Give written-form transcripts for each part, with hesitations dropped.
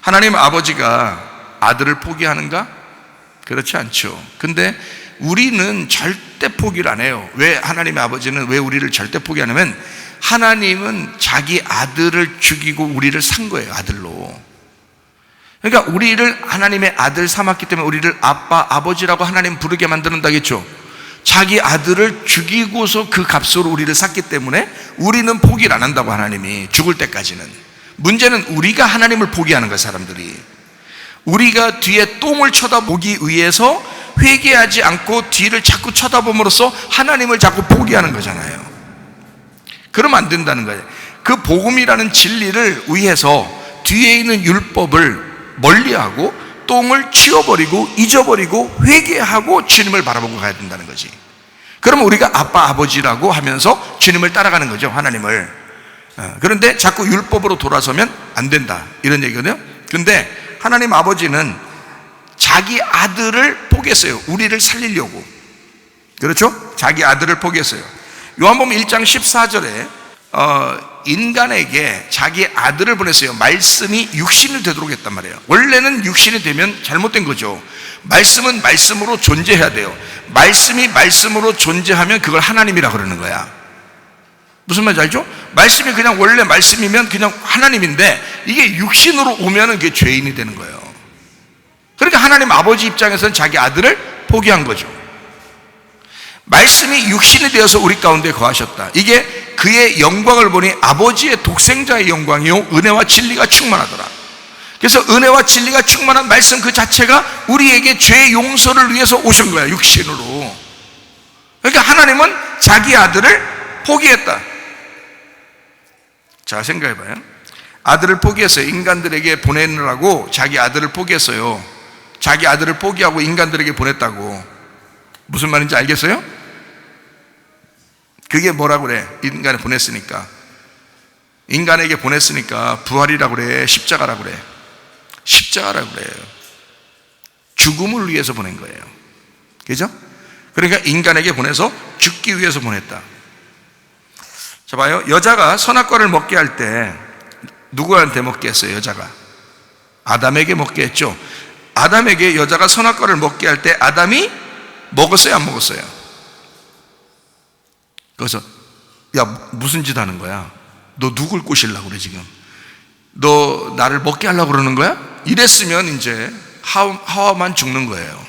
하나님 아버지가 아들을 포기하는가? 그렇지 않죠. 근데 우리는 절대 포기를 안 해요. 왜 하나님의 아버지는 왜 우리를 절대 포기 안 하냐면, 하나님은 자기 아들을 죽이고 우리를 산 거예요, 아들로. 그러니까 우리를 하나님의 아들 삼았기 때문에 우리를 아빠, 아버지라고 하나님 부르게 만드는다겠죠. 자기 아들을 죽이고서 그 값으로 우리를 샀기 때문에 우리는 포기를 안 한다고, 하나님이 죽을 때까지는. 문제는 우리가 하나님을 포기하는 거예요, 사람들이. 우리가 뒤에 똥을 쳐다보기 위해서 회개하지 않고 뒤를 자꾸 쳐다봄으로써 하나님을 자꾸 포기하는 거잖아요. 그러면 안 된다는 거예요. 그 복음이라는 진리를 위해서 뒤에 있는 율법을 멀리하고 똥을 치워버리고 잊어버리고 회개하고 주님을 바라보고 가야 된다는 거지. 그러면 우리가 아빠, 아버지라고 하면서 주님을 따라가는 거죠, 하나님을. 그런데 자꾸 율법으로 돌아서면 안 된다, 이런 얘기거든요. 근데 하나님 아버지는 자기 아들을 포기했어요. 우리를 살리려고. 그렇죠? 자기 아들을 포기했어요. 요한복음 1장 14절에 인간에게 자기 아들을 보냈어요. 말씀이 육신이 되도록 했단 말이에요. 원래는 육신이 되면 잘못된 거죠. 말씀은 말씀으로 존재해야 돼요. 말씀이 말씀으로 존재하면 그걸 하나님이라 그러는 거야. 무슨 말인지 알죠? 말씀이 그냥 원래 말씀이면 그냥 하나님인데, 이게 육신으로 오면은 그게 죄인이 되는 거예요. 그러니까 하나님 아버지 입장에서는 자기 아들을 포기한 거죠. 말씀이 육신이 되어서 우리 가운데 거하셨다. 이게 그의 영광을 보니 아버지의 독생자의 영광이요 은혜와 진리가 충만하더라. 그래서 은혜와 진리가 충만한 말씀 그 자체가 우리에게 죄 용서를 위해서 오신 거야, 육신으로. 그러니까 하나님은 자기 아들을 포기했다. 자, 생각해봐요. 아들을 포기했어요. 인간들에게 보내느라고 자기 아들을 포기했어요. 자기 아들을 포기하고 인간들에게 보냈다고. 무슨 말인지 알겠어요? 그게 뭐라고 그래? 인간에 보냈으니까. 인간에게 보냈으니까 부활이라고 그래? 십자가라고 그래? 십자가라고 그래요. 죽음을 위해서 보낸 거예요. 그죠? 그러니까 인간에게 보내서 죽기 위해서 보냈다. 자, 봐요. 여자가 선악과를 먹게 할 때 누구한테 먹게 했어요? 여자가 아담에게 먹게 했죠. 아담에게 여자가 선악과를 먹게 할 때 아담이 먹었어요, 안 먹었어요? 그래서 야, 무슨 짓 하는 거야? 너 누굴 꼬시려고 그래 지금? 너 나를 먹게 하려고 그러는 거야? 이랬으면 이제 하와만 죽는 거예요,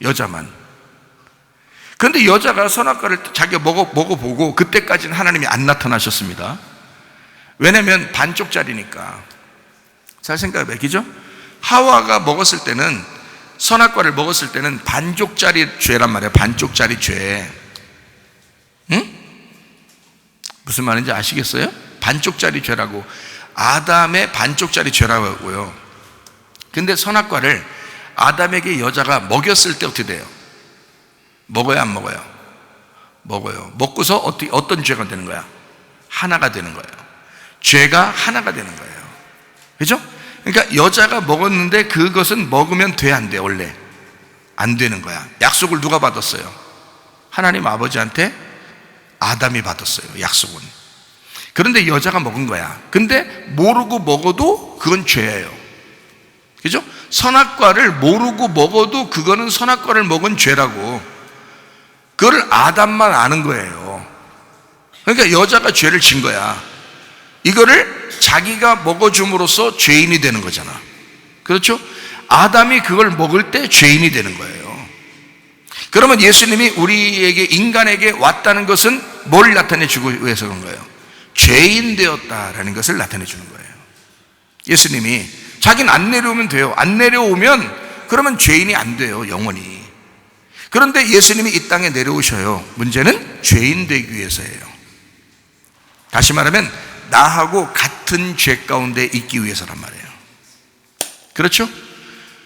여자만. 그런데 여자가 선악과를 자기가 먹어보고 그때까지는 하나님이 안 나타나셨습니다. 왜냐하면 반쪽짜리니까. 잘 생각해봐요, 그죠? 하와가 먹었을 때는, 선악과를 먹었을 때는 반쪽짜리 죄란 말이에요. 반쪽짜리 죄. 응? 무슨 말인지 아시겠어요? 반쪽짜리 죄라고. 아담의 반쪽짜리 죄라고 하고요. 근데 선악과를 아담에게 여자가 먹였을 때 어떻게 돼요? 먹어요, 안 먹어요? 먹어요. 먹고서 어떤 죄가 되는 거야? 하나가 되는 거예요. 죄가 하나가 되는 거예요. 그죠? 그러니까 여자가 먹었는데 그것은 먹으면 돼, 안 돼? 원래 안 되는 거야. 약속을 누가 받았어요? 하나님 아버지한테 아담이 받았어요, 약속은. 그런데 여자가 먹은 거야. 근데 모르고 먹어도 그건 죄예요. 그죠? 선악과를 모르고 먹어도 그거는 선악과를 먹은 죄라고. 그걸 아담만 아는 거예요. 그러니까 여자가 죄를 진 거야. 이거를 자기가 먹어줌으로써 죄인이 되는 거잖아. 그렇죠? 아담이 그걸 먹을 때 죄인이 되는 거예요. 그러면 예수님이 우리에게, 인간에게 왔다는 것은 뭘 나타내 주고 위해서 그런 거예요? 죄인 되었다라는 것을 나타내 주는 거예요. 예수님이 자기는 안 내려오면 돼요. 안 내려오면 그러면 죄인이 안 돼요, 영원히. 그런데 예수님이 이 땅에 내려오셔요. 문제는 죄인 되기 위해서예요. 다시 말하면 나하고 같은 죄 가운데 있기 위해서란 말이에요. 그렇죠?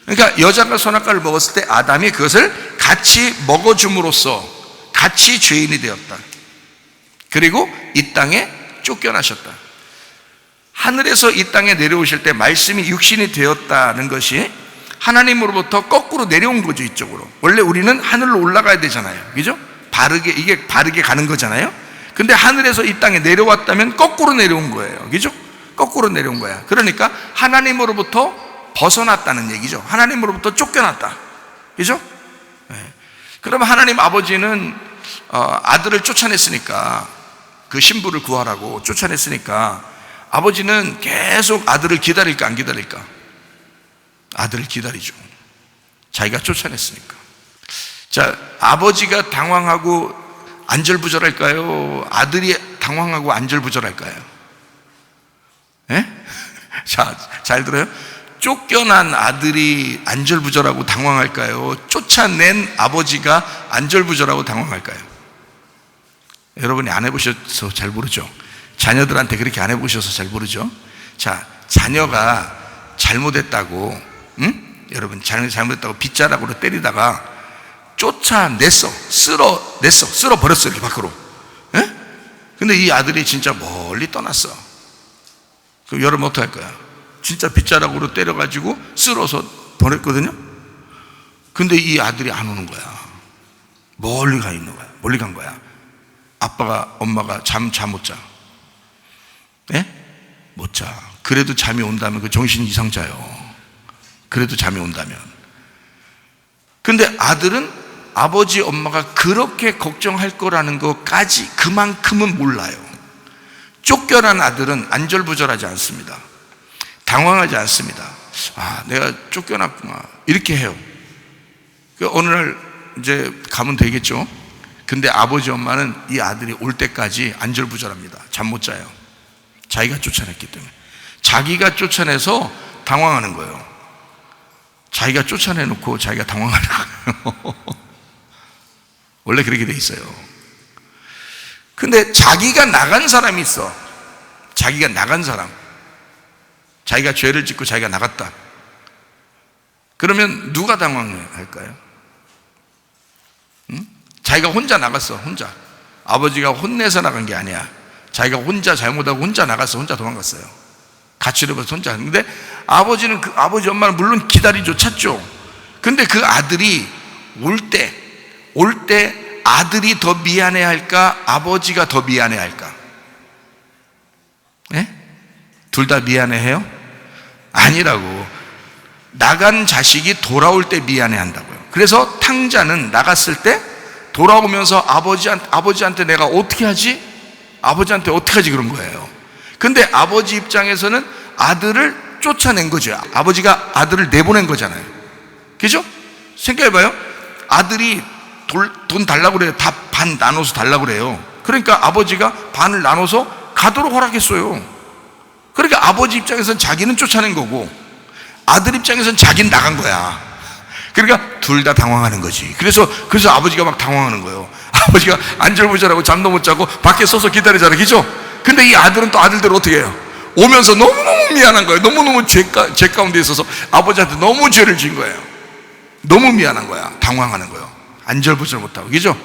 그러니까 여자가 선악과를 먹었을 때 아담이 그것을 같이 먹어줌으로써 같이 죄인이 되었다. 그리고 이 땅에 쫓겨나셨다. 하늘에서 이 땅에 내려오실 때 말씀이 육신이 되었다는 것이 하나님으로부터 거꾸로 내려온 거죠, 이쪽으로. 원래 우리는 하늘로 올라가야 되잖아요, 그죠? 이게 바르게 가는 거잖아요. 근데 하늘에서 이 땅에 내려왔다면 거꾸로 내려온 거예요, 그죠? 거꾸로 내려온 거야. 그러니까 하나님으로부터 벗어났다는 얘기죠. 하나님으로부터 쫓겨났다. 그죠? 네. 그러면 하나님 아버지는 아들을 쫓아냈으니까, 그 신부를 구하라고 쫓아냈으니까 아버지는 계속 아들을 기다릴까 안 기다릴까? 아들을 기다리죠. 자기가 쫓아냈으니까. 자, 아버지가 당황하고 안절부절할까요? 아들이 당황하고 안절부절할까요? 예? 자, 잘 들어요? 쫓겨난 아들이 안절부절하고 당황할까요? 쫓아낸 아버지가 안절부절하고 당황할까요? 여러분이 안 해보셔서 잘 모르죠. 자녀들한테 그렇게 안 해보셔서 잘 모르죠. 자, 자녀가 잘못했다고, 여러분, 자녀가 잘못했다고 빗자락으로 때리다가 쫓아냈어. 쓸어버렸어, 이렇게 밖으로. 예? 근데 이 아들이 진짜 멀리 떠났어. 그럼 여러분 어떡할 거야? 진짜 빗자락으로 때려가지고 쓸어서 보냈거든요. 근데 이 아들이 안 오는 거야. 멀리 가 있는 거야. 멀리 간 거야. 아빠가, 엄마가 잠 못 자. 예? 못 자. 그래도 잠이 온다면 그 정신 이상 자요. 그래도 잠이 온다면. 근데 아들은 아버지, 엄마가 그렇게 걱정할 거라는 것까지 그만큼은 몰라요. 쫓겨난 아들은 안절부절하지 않습니다. 당황하지 않습니다. 아, 내가 쫓겨났구나. 이렇게 해요. 어느 날 이제 가면 되겠죠. 근데 아버지, 엄마는 이 아들이 올 때까지 안절부절합니다. 잠 못 자요. 자기가 쫓아냈기 때문에. 자기가 쫓아내서 당황하는 거예요. 자기가 쫓아내놓고 자기가 당황하는 거예요. 원래 그렇게 돼 있어요. 근데 자기가 나간 사람이 있어. 자기가 나간 사람. 자기가 죄를 짓고 자기가 나갔다. 그러면 누가 당황할까요? 응? 자기가 혼자 나갔어. 혼자. 아버지가 혼내서 나간 게 아니야. 자기가 혼자 잘못하고 혼자 나갔어. 혼자 도망갔어요. 가출해 버려서 혼자. 근데 아버지는, 그 아버지, 엄마는 물론 기다리죠. 찾죠. 근데 그 아들이 올 때 아들이 더 미안해 할까? 아버지가 더 미안해 할까? 예? 둘 다 미안해 해요? 아니라고. 나간 자식이 돌아올 때 미안해 한다고요. 그래서 탕자는 나갔을 때 돌아오면서 아버지한테 내가 어떻게 하지? 아버지한테 어떻게 하지? 그런 거예요. 근데 아버지 입장에서는 아들을 쫓아낸 거죠. 아버지가 아들을 내보낸 거잖아요. 그죠? 생각해봐요. 아들이 돈 달라고 그래요. 다 반 나눠서 달라고 그래요. 그러니까 아버지가 반을 나눠서 가도록 허락했어요. 그러니까 아버지 입장에서는 자기는 쫓아낸 거고, 아들 입장에서는 자기는 나간 거야. 그러니까 둘 다 당황하는 거지. 그래서 아버지가 막 당황하는 거예요. 아버지가 안절부절하고 잠도 못 자고 밖에 서서 기다리잖아요. 그죠? 근데 이 아들은 또 아들대로 어떻게 해요? 오면서 너무너무 미안한 거예요. 너무너무 죄 가운데 있어서 아버지한테 너무 죄를 지은 거예요. 너무 미안한 거야. 당황하는 거예요. 안절부절 못하고. 그죠?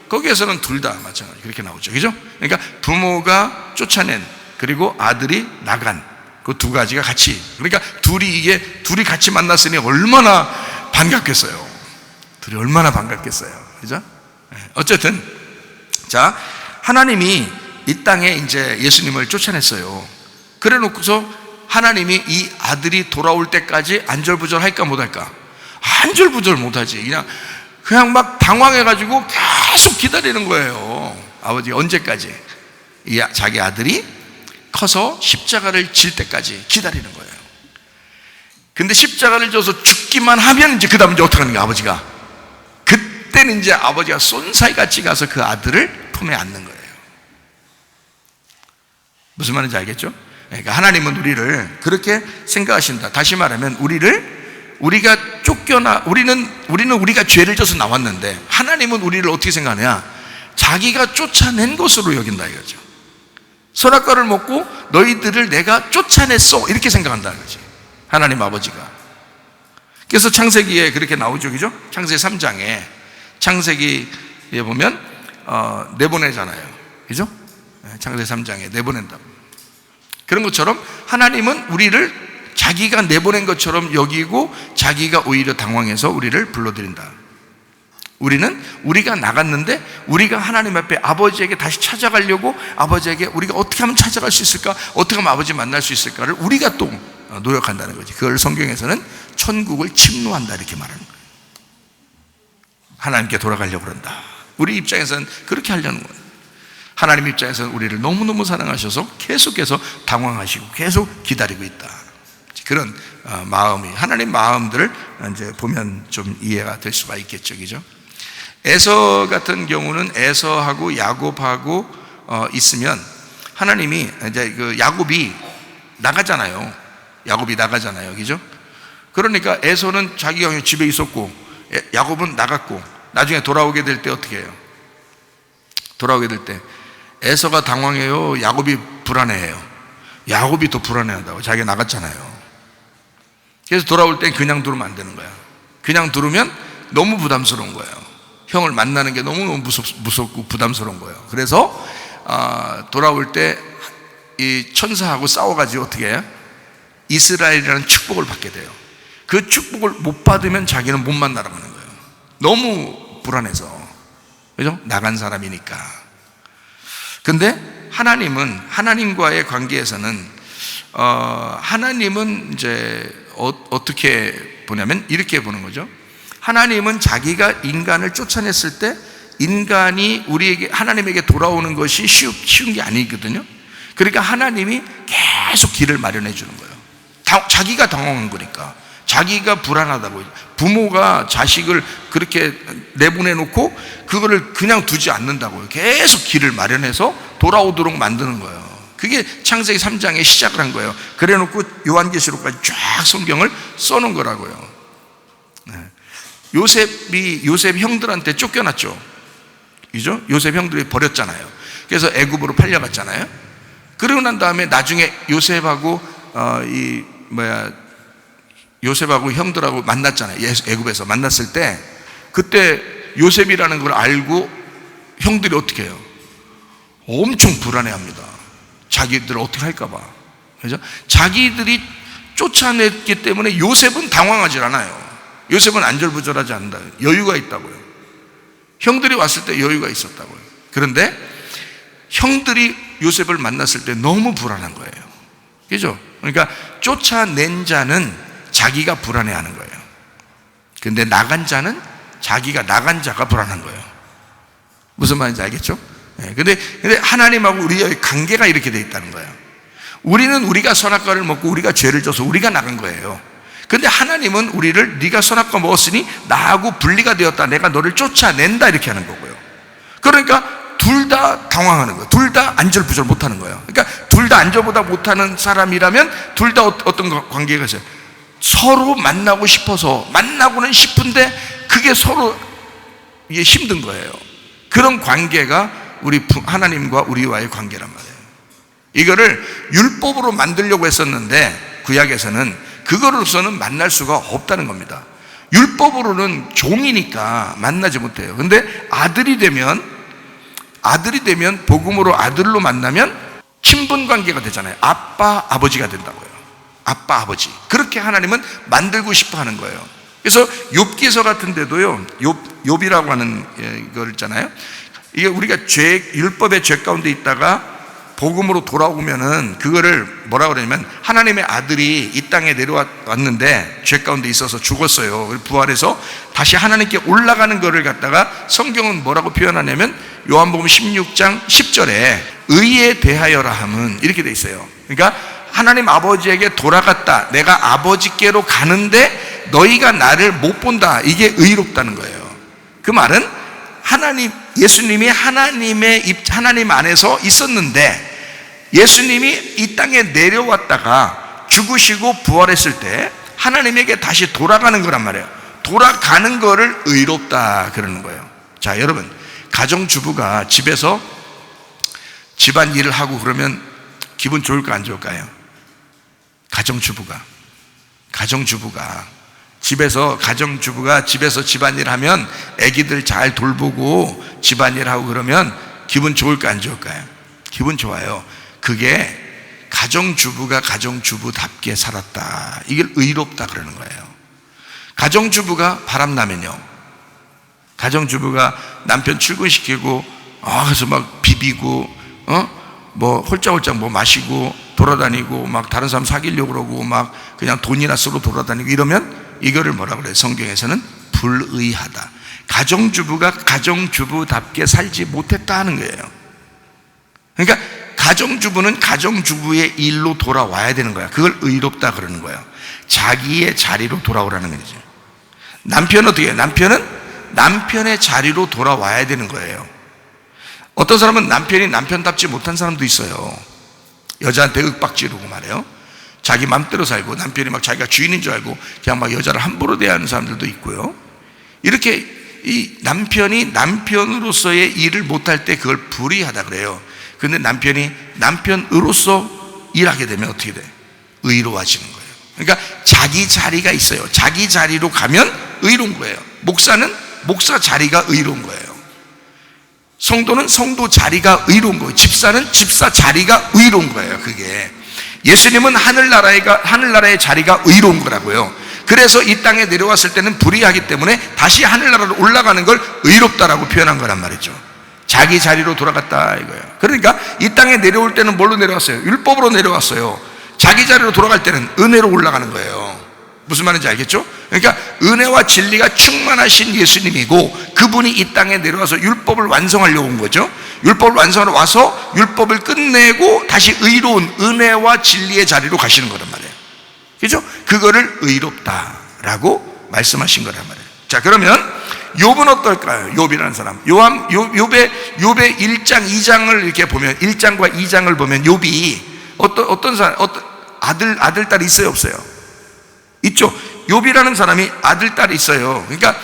거기에서는 둘 다 마찬가지. 그렇게 나오죠. 그죠? 그러니까 부모가 쫓아낸, 그리고 아들이 나간, 그 두 가지가 같이. 그러니까 둘이 같이 만났으니 얼마나 반갑겠어요. 둘이 얼마나 반갑겠어요. 그죠? 어쨌든, 자, 하나님이 이 땅에 이제 예수님을 쫓아냈어요. 그래 놓고서 하나님이 이 아들이 돌아올 때까지 안절부절 할까 못할까? 안절부절 못하지. 그냥 막 당황해가지고 계속 기다리는 거예요. 아버지 언제까지? 자기 아들이 커서 십자가를 질 때까지 기다리는 거예요. 근데 십자가를 져서 죽기만 하면 이제 그 다음 이제 어떻게 하는 거야, 아버지가? 그때는 이제 아버지가 쏜사이같이 가서 그 아들을 품에 안는 거예요. 무슨 말인지 알겠죠? 그러니까 하나님은 우리를 그렇게 생각하신다. 다시 말하면 우리가 우리는 우리가 죄를 져서 나왔는데, 하나님은 우리를 어떻게 생각하냐? 자기가 쫓아낸 것으로 여긴다 이거죠. 선악과를 먹고 너희들을 내가 쫓아냈어, 이렇게 생각한다 이거지, 하나님 아버지가. 그래서 창세기에 그렇게 나오죠. 그죠? 창세기 3장에 창세기에 보면 내보내잖아요. 그죠? 창세기 3장에 내보낸다고. 그런 것처럼 하나님은 우리를 자기가 내보낸 것처럼 여기고 자기가 오히려 당황해서 우리를 불러들인다. 우리가 나갔는데 우리가 하나님 앞에 아버지에게 다시 찾아가려고, 아버지에게 우리가 어떻게 하면 찾아갈 수 있을까, 어떻게 하면 아버지 만날 수 있을까를 우리가 또 노력한다는 거지. 그걸 성경에서는 천국을 침노한다 이렇게 말하는 거예요. 하나님께 돌아가려고 그런다. 우리 입장에서는 그렇게 하려는 거예요. 하나님 입장에서는 우리를 너무너무 사랑하셔서 계속해서 당황하시고 계속 기다리고 있다. 그런 마음이, 하나님 마음들을 이제 보면 좀 이해가 될 수가 있겠죠, 그죠? 에서 같은 경우는 에서하고 야곱하고 있으면 하나님이 이제 그 야곱이 나가잖아요. 그죠? 그러니까 에서는 자기가 그냥 집에 있었고 야곱은 나갔고, 나중에 돌아오게 될 때 어떻게 해요? 돌아오게 될 때 에서가 당황해요? 야곱이 불안해해요? 야곱이 더 불안해한다고. 자기가 나갔잖아요. 그래서 돌아올 땐 그냥 두르면 안 되는 거야. 그냥 두르면 너무 부담스러운 거예요. 형을 만나는 게 너무 무섭고 부담스러운 거예요. 그래서 돌아올 때 이 천사하고 싸워가지고 어떻게 해요? 이스라엘이라는 축복을 받게 돼요. 그 축복을 못 받으면 자기는 못 만나라고 하는 거예요. 너무 불안해서. 그죠? 나간 사람이니까. 근데 하나님은, 하나님과의 관계에서는 하나님은 이제 어떻게 보냐면 이렇게 보는 거죠. 하나님은 자기가 인간을 쫓아냈을 때 인간이 하나님에게 돌아오는 것이 쉬운 게 아니거든요. 그러니까 하나님이 계속 길을 마련해 주는 거예요. 자기가 당황한 거니까. 자기가 불안하다고. 부모가 자식을 그렇게 내보내 놓고 그거를 그냥 두지 않는다고요. 계속 길을 마련해서 돌아오도록 만드는 거예요. 그게 창세기 3장에 시작을 한 거예요. 그래 놓고 요한계시록까지 쫙 성경을 써놓은 거라고요. 요셉 형들한테 쫓겨났죠. 그죠? 요셉 형들이 버렸잖아요. 그래서 애굽으로 팔려갔잖아요. 그러고 난 다음에 나중에 요셉하고 요셉하고 형들하고 만났잖아요. 애굽에서 만났을 때 그때 요셉이라는 걸 알고 형들이 어떻게 해요? 엄청 불안해합니다. 자기들 어떻게 할까봐. 그죠? 자기들이 쫓아냈기 때문에 요셉은 당황하지 않아요. 요셉은 안절부절하지 않는다. 여유가 있다고요. 형들이 왔을 때 여유가 있었다고요. 그런데 형들이 요셉을 만났을 때 너무 불안한 거예요. 그죠? 그러니까 쫓아낸 자는 자기가 불안해하는 거예요. 근데 나간 자는 자기가 나간 자가 불안한 거예요. 무슨 말인지 알겠죠? 근데 하나님하고 우리의 관계가 이렇게 돼 있다는 거예요. 우리가 선악과를 먹고 우리가 죄를 져서 우리가 나간 거예요. 근데 하나님은 우리를 네가 선악과 먹었으니 나하고 분리가 되었다, 내가 너를 쫓아낸다 이렇게 하는 거고요. 그러니까 둘 다 당황하는 거예요. 둘 다 안절부절 못하는 거예요. 그러니까 둘 다 안절보다 못하는 사람이라면 둘 다 어떤 관계가 있어요? 서로 만나고 싶어서 만나고는 싶은데 그게 서로 이게 힘든 거예요. 그런 관계가 우리 하나님과 우리와의 관계란 말이에요. 이거를 율법으로 만들려고 했었는데 구약에서는 그거로서는 만날 수가 없다는 겁니다. 율법으로는 종이니까 만나지 못해요. 근데 아들이 되면 복음으로 아들로 만나면 친분 관계가 되잖아요. 아빠 아버지가 된다고요. 아빠 아버지. 그렇게 하나님은 만들고 싶어 하는 거예요. 그래서 욥기서 같은 데도요, 욥이라고 하는 걸 있잖아요. 이게 우리가 율법의 죄 가운데 있다가 복음으로 돌아오면은 그거를 뭐라 그러냐면 하나님의 아들이 이 땅에 내려왔는데 죄 가운데 있어서 죽었어요. 부활해서 다시 하나님께 올라가는 거를 갖다가 성경은 뭐라고 표현하냐면 요한복음 16장 10절에 의에 대하여라 함은 이렇게 돼 있어요. 그러니까 하나님 아버지에게 돌아갔다, 내가 아버지께로 가는데 너희가 나를 못 본다, 이게 의롭다는 거예요. 그 말은 예수님이 하나님 안에서 있었는데 예수님이 이 땅에 내려왔다가 죽으시고 부활했을 때 하나님에게 다시 돌아가는 거란 말이에요. 돌아가는 거를 의롭다 그러는 거예요. 자, 여러분, 가정주부가 집에서 집안일을 하고 그러면 기분 좋을까 안 좋을까요? 가정주부가 집에서 집안일 하면 애기들 잘 돌보고 집안일 하고 그러면 기분 좋을까 안 좋을까요? 기분 좋아요. 그게 가정주부가 가정주부답게 살았다, 이걸 의롭다 그러는 거예요. 가정주부가 바람나면요, 가정주부가 남편 출근시키고 그래서 막 비비고 뭐 홀짝홀짝 뭐 마시고 돌아다니고 막 다른 사람 사귀려고 그러고 막 그냥 돈이나 쓰고 돌아다니고 이러면 이거를 뭐라 그래요? 성경에서는 불의하다. 가정주부가 가정주부답게 살지 못했다 하는 거예요. 그러니까 가정주부는 가정주부의 일로 돌아와야 되는 거야. 그걸 의롭다 그러는 거예요. 자기의 자리로 돌아오라는 거죠. 남편은 어떻게 해요? 남편은 남편의 자리로 돌아와야 되는 거예요. 어떤 사람은 남편이 남편답지 못한 사람도 있어요. 여자한테 윽박지르고 말해요. 자기 맘대로 살고 남편이 막 자기가 주인인 줄 알고 그냥 막 여자를 함부로 대하는 사람들도 있고요. 이렇게 이 남편이 남편으로서의 일을 못할 때 그걸 불의하다 그래요. 근데 남편이 남편으로서 일하게 되면 어떻게 돼? 의로워지는 거예요. 그러니까 자기 자리가 있어요. 자기 자리로 가면 의로운 거예요. 목사는 목사 자리가 의로운 거예요. 성도는 성도 자리가 의로운 거예요. 집사는 집사 자리가 의로운 거예요. 그게 예수님은 하늘나라의 자리가 의로운 거라고요. 그래서 이 땅에 내려왔을 때는 불의하기 때문에 다시 하늘나라로 올라가는 걸 의롭다라고 표현한 거란 말이죠. 자기 자리로 돌아갔다 이거예요. 그러니까 이 땅에 내려올 때는 뭘로 내려왔어요? 율법으로 내려왔어요. 자기 자리로 돌아갈 때는 은혜로 올라가는 거예요. 무슨 말인지 알겠죠? 그러니까 은혜와 진리가 충만하신 예수님이고 그분이 이 땅에 내려와서 율법을 완성하려고 온 거죠. 율법을 완성하러 와서 율법을 끝내고 다시 의로운 은혜와 진리의 자리로 가시는 거란 말이에요. 그죠? 그거를 의롭다라고 말씀하신 거란 말이에요. 자, 그러면 욥은 어떨까요? 욥이라는 사람. 욥의 1장 2장을 이렇게 보면 1장과 2장을 보면 욥이 어떤 사람, 아들, 딸이 있어요, 없어요? 있죠. 욥이라는 사람이 아들, 딸이 있어요. 그러니까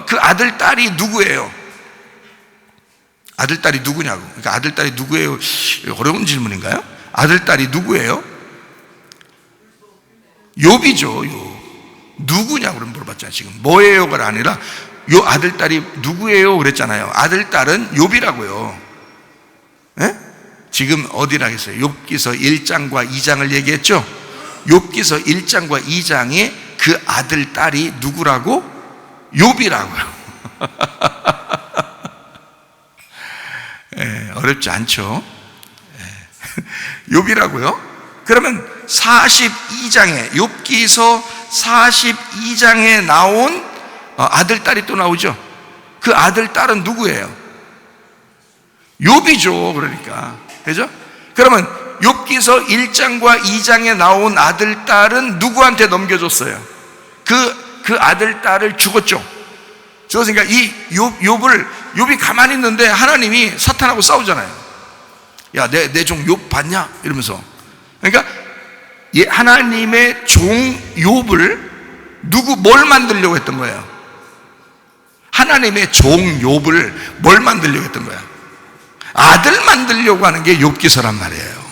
그 아들, 딸이 누구예요? 아들, 딸이 누구냐고. 그러니까 아들, 딸이 누구예요? 어려운 질문인가요? 아들, 딸이 누구예요? 욥이죠. 욥. 누구냐고 물어봤잖아요. 지금 뭐예요가 아니라 요 아들, 딸이 누구예요? 그랬잖아요. 아들, 딸은 욥이라고요. 예? 지금 어디라겠어요? 욥기서 1장과 2장을 얘기했죠? 욥기서 1장과 2장에 그 아들, 딸이 누구라고? 욥이라고요. 예, 어렵지 않죠? 예. 욥이라고요? 그러면 42장에 욥기서 42장에 나온 아들, 딸이 또 나오죠? 그 아들, 딸은 누구예요? 욥이죠. 그러니까 그죠? 그러면 욥기서 1장과 2장에 나온 아들, 딸은 누구한테 넘겨줬어요? 그 아들, 딸을 죽었죠. 죽었으니까 이 욥이 가만히 있는데 하나님이 사탄하고 싸우잖아요. 야, 내 종 욥 봤냐? 이러면서. 그러니까 하나님의 종 욥을 뭘 만들려고 했던 거예요? 하나님의 종 욥을 뭘 만들려고 했던 거야? 아들 만들려고 하는 게 욥기서란 말이에요.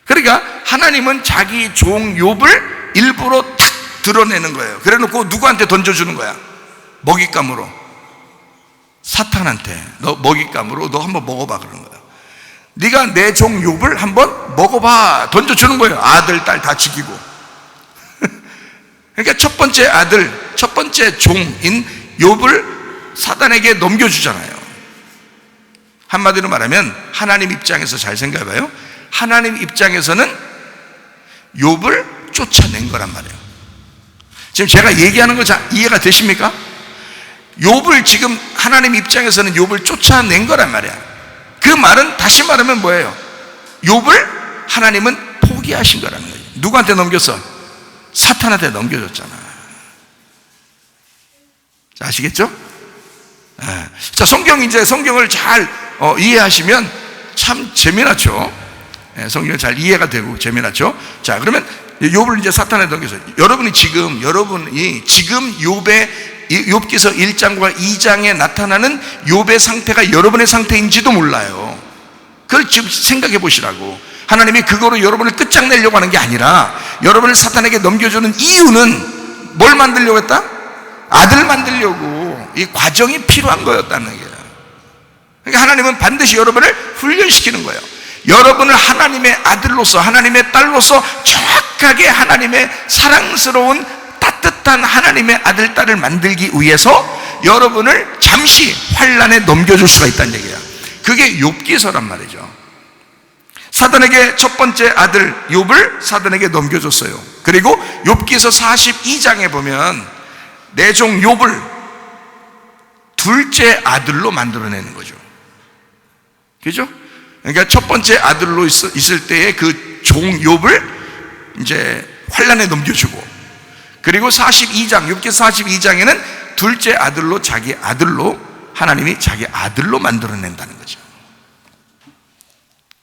그러니까 하나님은 자기 종 욥을 일부러 탁 드러내는 거예요. 그래 놓고 누구한테 던져주는 거야? 먹잇감으로. 사탄한테. 너 먹잇감으로 너 한번 먹어봐 그러는 거야. 네가 내 종 욥을 한번 먹어봐 던져주는 거예요. 아들, 딸 다 죽이고. 그러니까 첫 번째 아들, 첫 번째 종인 욥을 사단에게 넘겨주잖아요. 한마디로 말하면 하나님 입장에서 잘 생각해봐요. 하나님 입장에서는 욥을 쫓아낸 거란 말이에요. 지금 제가 얘기하는 거 잘 이해가 되십니까? 욥을 지금 하나님 입장에서는 욥을 쫓아낸 거란 말이야. 그 말은 다시 말하면 뭐예요? 욥을 하나님은 포기하신 거라는 거예요. 누구한테 넘겼어? 사탄한테 넘겨줬잖아. 자, 아시겠죠? 네. 자, 성경을 잘 이해하시면 참 재미나죠. 네, 성경이 잘 이해가 되고 재미나죠. 자, 그러면 욥을 이제 사탄한테 넘겨서 여러분이 지금 욥기서 1장과 2장에 나타나는 욥의 상태가 여러분의 상태인지도 몰라요. 그걸 지금 생각해 보시라고. 하나님이 그거로 여러분을 끝장내려고 하는 게 아니라 여러분을 사탄에게 넘겨주는 이유는 뭘 만들려고 했다? 아들 만들려고. 이 과정이 필요한 거였다는 거예요. 그러니까 하나님은 반드시 여러분을 훈련시키는 거예요. 여러분을 하나님의 아들로서, 하나님의 딸로서 정확하게 하나님의 사랑스러운 따뜻한 하나님의 아들, 딸을 만들기 위해서 여러분을 잠시 환난에 넘겨줄 수가 있다는 얘기야. 그게 욥기서란 말이죠. 사단에게 첫 번째 아들 욥을 사단에게 넘겨줬어요. 그리고 욥기서 42장에 보면 내 종 욥을 둘째 아들로 만들어내는 거죠. 그죠? 그러니까 첫 번째 아들로 있을 때의 그 종 욥을 이제 환난에 넘겨주고, 그리고 42장, 욥기서 42장에는 둘째 아들로 자기 아들로 하나님이 자기 아들로 만들어낸다는 거죠.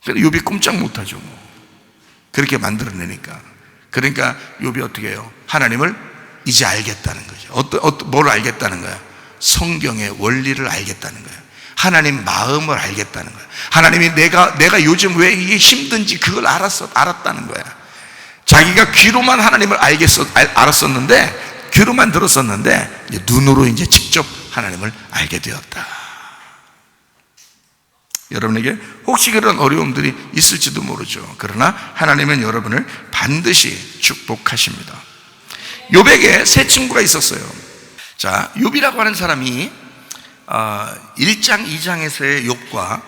욥이 꼼짝 못하죠. 그렇게 만들어내니까. 그러니까 욥이 어떻게 해요? 하나님을 이제 알겠다는 거죠. 뭘 알겠다는 거야? 성경의 원리를 알겠다는 거예요. 하나님 마음을 알겠다는 거예요. 하나님이 내가 요즘 왜 이게 힘든지 그걸 알았다는 거야. 자기가 귀로만 하나님을 알았었는데, 귀로만 들었었는데, 이제 눈으로 이제 직접 하나님을 알게 되었다. 여러분에게 혹시 그런 어려움들이 있을지도 모르죠. 그러나 하나님은 여러분을 반드시 축복하십니다. 욥에게 세 친구가 있었어요. 자, 욥이라고 하는 사람이 1장 2장에서의 욥과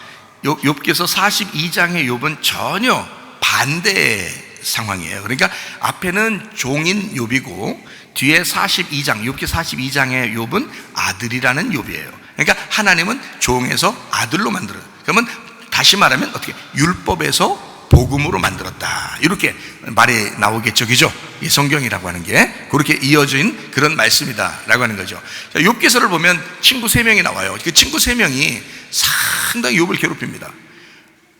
욥기서 42장의 욥은 전혀 반대의 상황이에요. 그러니까 앞에는 종인 욥이고 뒤에 42장, 욥기 42장의 욥은 아들이라는 욥이에요. 그러니까 하나님은 종에서 아들로 만들어요. 그러면 다시 말하면 어떻게? 율법에서 복음으로 만들었다, 이렇게 말이 나오겠죠. 그죠? 이 성경이라고 하는 게 그렇게 이어진 그런 말씀이다 라고 하는 거죠. 욥기서를 보면 친구 3명이 나와요. 그 친구 3명이 상당히 욥을 괴롭힙니다.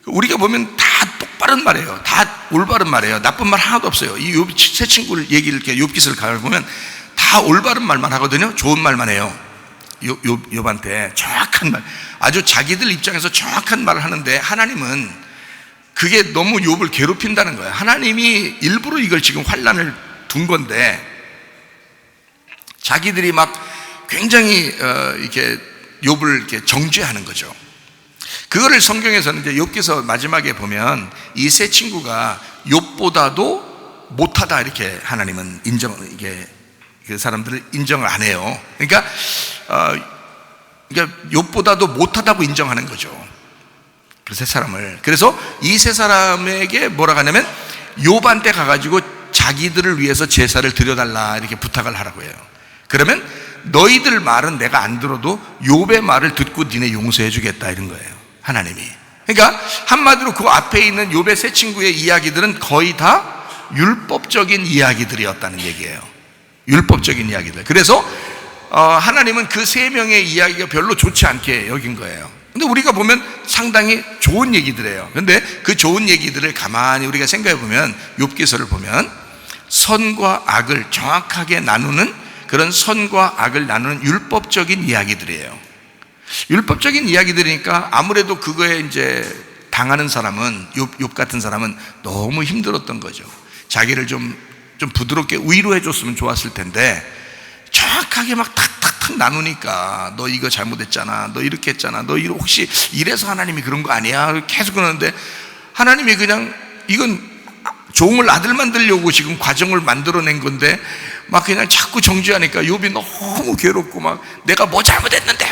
우리가 보면 다 똑바른 말이에요. 다 올바른 말이에요. 나쁜 말 하나도 없어요. 이 욥 세 친구를 얘기를 이렇게 욥기서를 가보면 다 올바른 말만 하거든요. 좋은 말만 해요. 욥한테 정확한 말, 아주 자기들 입장에서 정확한 말을 하는데, 하나님은 그게 너무 욥을 괴롭힌다는 거예요. 하나님이 일부러 이걸 지금 환난을 둔 건데, 자기들이 막 굉장히 이렇게 욥을 이렇게 정죄하는 거죠. 그거를 성경에서는 이제 욥기서 마지막에 보면 이 세 친구가 욥보다도 못하다, 이렇게 하나님은 이게 그 사람들을 인정을 안 해요. 그러니까 욥보다도 못하다고 인정하는 거죠. 그 세 사람을. 그래서 이 세 사람에게 뭐라고 하냐면 욥한테 가가지고 자기들을 위해서 제사를 드려달라, 이렇게 부탁을 하라고 해요. 그러면 너희들 말은 내가 안 들어도 욥의 말을 듣고 니네 용서해 주겠다, 이런 거예요, 하나님이. 그러니까 한마디로 그 앞에 있는 욥의 세 친구의 이야기들은 거의 다 율법적인 이야기들이었다는 얘기예요. 율법적인 이야기들. 그래서 하나님은 그 세 명의 이야기가 별로 좋지 않게 여긴 거예요. 근데 우리가 보면 상당히 좋은 얘기들이에요. 근데 그 좋은 얘기들을 가만히 우리가 생각해 보면, 욥기서를 보면 선과 악을 정확하게 나누는, 그런 선과 악을 나누는 율법적인 이야기들이에요. 율법적인 이야기들이니까 아무래도 그거에 이제 당하는 사람은, 욥 같은 사람은 너무 힘들었던 거죠. 자기를 좀 부드럽게 위로해 줬으면 좋았을 텐데, 정확하게 막 탁탁탁 나누니까 너 이거 잘못했잖아, 너 이렇게 했잖아, 너 혹시 이래서 하나님이 그런 거 아니야, 계속 그러는데, 하나님이 그냥 이건 종을 아들 만들려고 지금 과정을 만들어낸 건데 막 그냥 자꾸 정죄하니까 욥이 너무 괴롭고, 막 내가 뭐 잘못했는데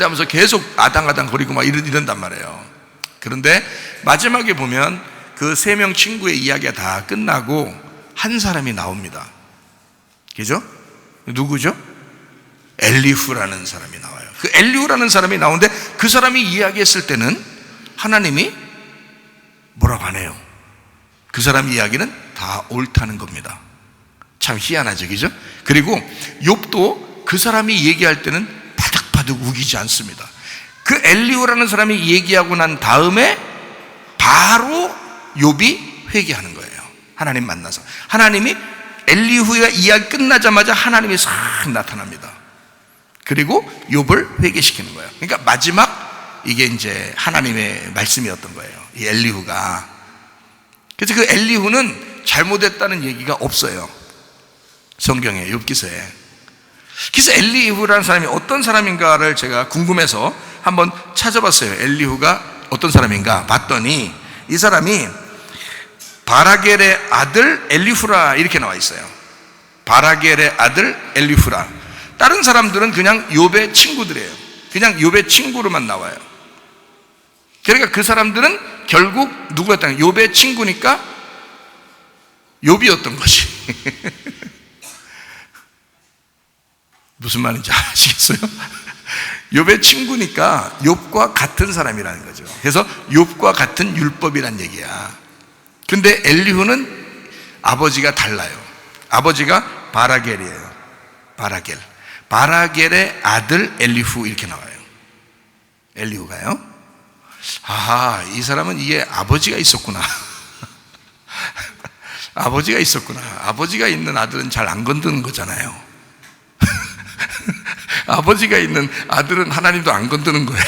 하면서 계속 아당아당 거리고 막 이런단 말이에요. 그런데 마지막에 보면 그 3명 친구의 이야기가 다 끝나고 한 사람이 나옵니다. 그죠? 누구죠? 엘리후라는 사람이 나와요. 그 엘리후라는 사람이 나오는데, 그 사람이 이야기했을 때는 하나님이 뭐라고 하네요. 그 사람 이야기는 다 옳다는 겁니다. 참 희한하죠, 그죠? 그리고 욥도 그 사람이 얘기할 때는 바득바득 우기지 않습니다. 그 엘리후라는 사람이 얘기하고 난 다음에 바로 욥이 회개하는 거예요. 하나님 만나서. 하나님이 엘리후의 이야기 끝나자마자 하나님이 싹 나타납니다. 그리고 욥을 회개시키는 거예요. 그러니까 마지막 이게 이제 하나님의 말씀이었던 거예요, 이 엘리후가. 그래서 그 엘리후는 잘못했다는 얘기가 없어요, 성경에, 욥기서에. 그래서 엘리후라는 사람이 어떤 사람인가를 제가 궁금해서 한번 찾아봤어요. 엘리후가 어떤 사람인가 봤더니 이 사람이 바라겔의 아들 엘리후라, 이렇게 나와 있어요. 바라겔의 아들 엘리후라. 다른 사람들은 그냥 욥의 친구들이에요. 그냥 욥의 친구로만 나와요. 그러니까 그 사람들은 결국 누구였다는 거예요? 욥의 친구니까 욥이었던 것이. 무슨 말인지 아시겠어요? 욥의 친구니까 욥과 같은 사람이라는 거죠. 그래서 욥과 같은 율법이란 얘기야. 근데 엘리후는 아버지가 달라요. 아버지가 바라겔이에요. 바라겔. 바라겔의 아들 엘리후 이렇게 나와요. 엘리후가요. 아하, 이 사람은 이게 아버지가 있었구나. 아버지가 있었구나. 아버지가 있는 아들은 잘 안 건드는 거잖아요. 아버지가 있는 아들은 하나님도 안 건드는 거예요.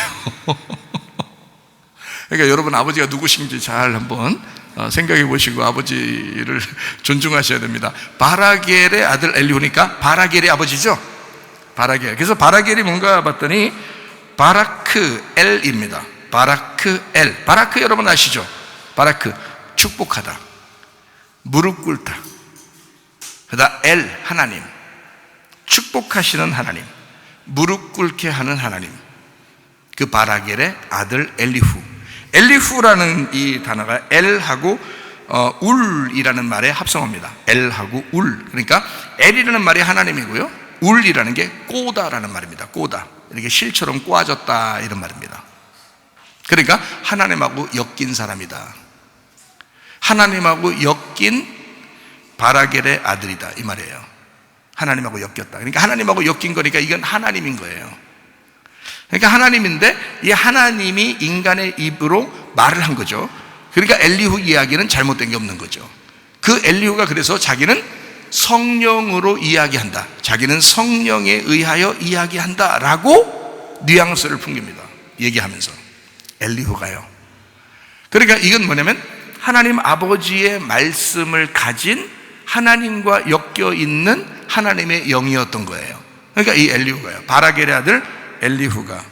그러니까 여러분 아버지가 누구신지 잘 한번 생각해 보시고 아버지를 존중하셔야 됩니다. 바라겔의 아들 엘리후니까 바라겔의 아버지죠. 바라겔. 그래서 바라겔이 뭔가 봤더니 바라크 엘입니다. 바라크 엘. 바라크 여러분 아시죠? 바라크 축복하다, 무릎 꿇다. 그다음 엘 하나님, 축복하시는 하나님, 무릎 꿇게 하는 하나님. 그 바라겔의 아들 엘리후. 엘리후라는 이 단어가 엘하고 울이라는 말에 합성어입니다. 엘하고 울. 그러니까 엘이라는 말이 하나님이고요, 울이라는 게 꼬다라는 말입니다. 꼬다. 이렇게 실처럼 꼬아졌다 이런 말입니다. 그러니까 하나님하고 엮인 사람이다. 하나님하고 엮인 바라겔의 아들이다 이 말이에요. 하나님하고 엮였다. 그러니까 하나님하고 엮인 거니까 이건 하나님인 거예요. 그러니까 하나님인데 이 하나님이 인간의 입으로 말을 한 거죠. 그러니까 엘리후 이야기는 잘못된 게 없는 거죠. 그 엘리후가 그래서 자기는 성령으로 이야기한다, 자기는 성령에 의하여 이야기한다 라고 뉘앙스를 풍깁니다. 얘기하면서 엘리후가요. 그러니까 이건 뭐냐면 하나님 아버지의 말씀을 가진 하나님과 엮여 있는 하나님의 영이었던 거예요. 그러니까 이 엘리후가요, 바라겔의 아들 엘리후가.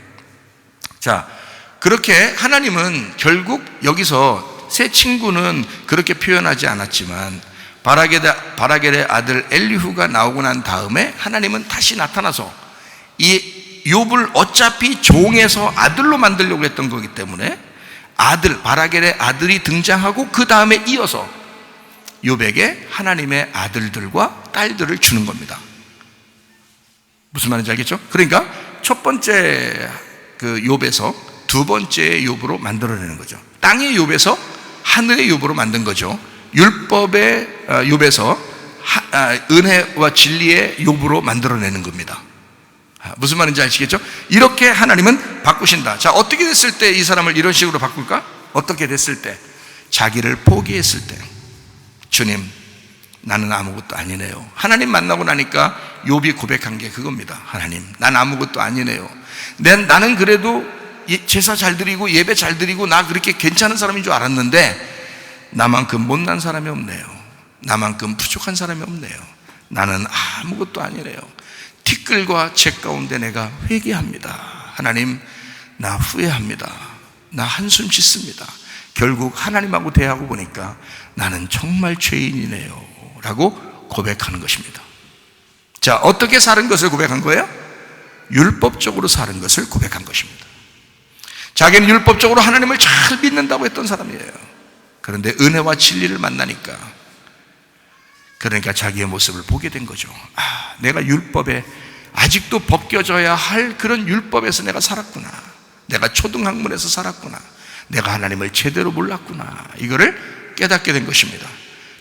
자, 그렇게 하나님은 결국 여기서 새 친구는 그렇게 표현하지 않았지만 바라겔의 아들 엘리후가 나오고 난 다음에 하나님은 다시 나타나서 이 욥을 어차피 종에서 아들로 만들려고 했던 거기 때문에 아들, 바라겔의 아들이 등장하고 그 다음에 이어서 욥에게 하나님의 아들들과 딸들을 주는 겁니다. 무슨 말인지 알겠죠? 그러니까 첫 번째 그 욥에서 두 번째 욥으로 만들어내는 거죠. 땅의 욥에서 하늘의 욥으로 만든 거죠. 율법의 욥에서 은혜와 진리의 욥으로 만들어내는 겁니다. 무슨 말인지 아시겠죠? 이렇게 하나님은 바꾸신다. 자, 어떻게 됐을 때 이 사람을 이런 식으로 바꿀까? 어떻게 됐을 때? 자기를 포기했을 때. 주님, 나는 아무것도 아니네요. 하나님 만나고 나니까 욥이 고백한 게 그겁니다. 하나님, 난 아무것도 아니네요. 나는 그래도 제사 잘 드리고 예배 잘 드리고 나 그렇게 괜찮은 사람인 줄 알았는데 나만큼 못난 사람이 없네요. 나만큼 부족한 사람이 없네요. 나는 아무것도 아니래요. 티끌과 재 가운데 내가 회개합니다. 하나님, 나 후회합니다. 나 한숨 짓습니다. 결국 하나님하고 대하고 보니까 나는 정말 죄인이네요 라고 고백하는 것입니다. 자, 어떻게 사는 것을 고백한 거예요? 율법적으로 사는 것을 고백한 것입니다. 자기는 율법적으로 하나님을 잘 믿는다고 했던 사람이에요. 그런데 은혜와 진리를 만나니까 그러니까 자기의 모습을 보게 된 거죠. 내가 율법에 아직도 벗겨져야 할 그런 율법에서 내가 살았구나. 내가 초등학문에서 살았구나. 내가 하나님을 제대로 몰랐구나. 이거를 깨닫게 된 것입니다.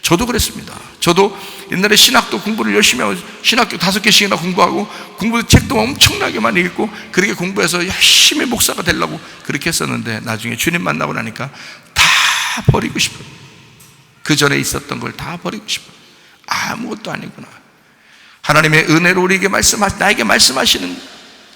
저도 그랬습니다. 저도 옛날에 신학도 공부를 열심히 하고 신학교 5개씩이나 공부하고 공부 책도 엄청나게 많이 읽고 그렇게 공부해서 열심히 목사가 되려고 그렇게 했었는데 나중에 주님 만나고 나니까 다 버리고 싶어요. 그 전에 있었던 걸 다 버리고 싶어요. 아무것도 아니구나. 하나님의 은혜로 우리에게 나에게 말씀하시는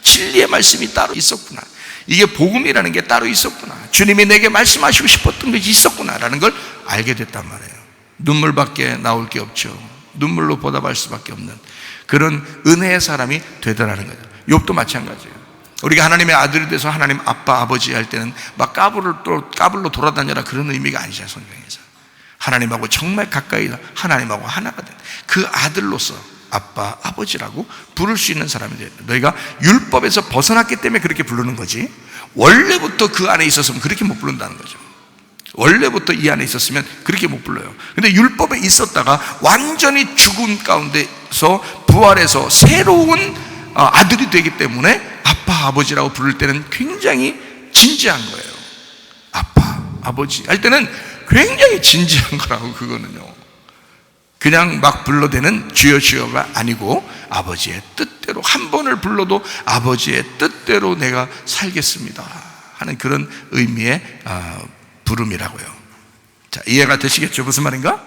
진리의 말씀이 따로 있었구나. 이게 복음이라는 게 따로 있었구나. 주님이 내게 말씀하시고 싶었던 것이 있었구나 라는 걸 알게 됐단 말이에요. 눈물밖에 나올 게 없죠. 눈물로 보답할 수밖에 없는 그런 은혜의 사람이 되더라는 거죠. 욥도 마찬가지예요. 우리가 하나님의 아들이 돼서 하나님 아빠 아버지 할 때는 막 까불로 돌아다녀라 그런 의미가 아니죠. 성경에서 하나님하고 정말 가까이 하나님하고 하나가 된 그 아들로서 아빠, 아버지라고 부를 수 있는 사람이 돼야 돼. 너희가 율법에서 벗어났기 때문에 그렇게 부르는 거지, 원래부터 그 안에 있었으면 그렇게 못 부른다는 거죠. 원래부터 이 안에 있었으면 그렇게 못 불러요. 근데 율법에 있었다가 완전히 죽음 가운데서 부활해서 새로운 아들이 되기 때문에 아빠, 아버지라고 부를 때는 굉장히 진지한 거예요. 아빠, 아버지 할 때는 굉장히 진지한 거라고. 그거는요, 그냥 막 불러대는 주여 주여가 아니고 아버지의 뜻대로, 한 번을 불러도 아버지의 뜻대로 내가 살겠습니다 하는 그런 의미의 부름이라고요. 자, 이해가 되시겠죠? 무슨 말인가?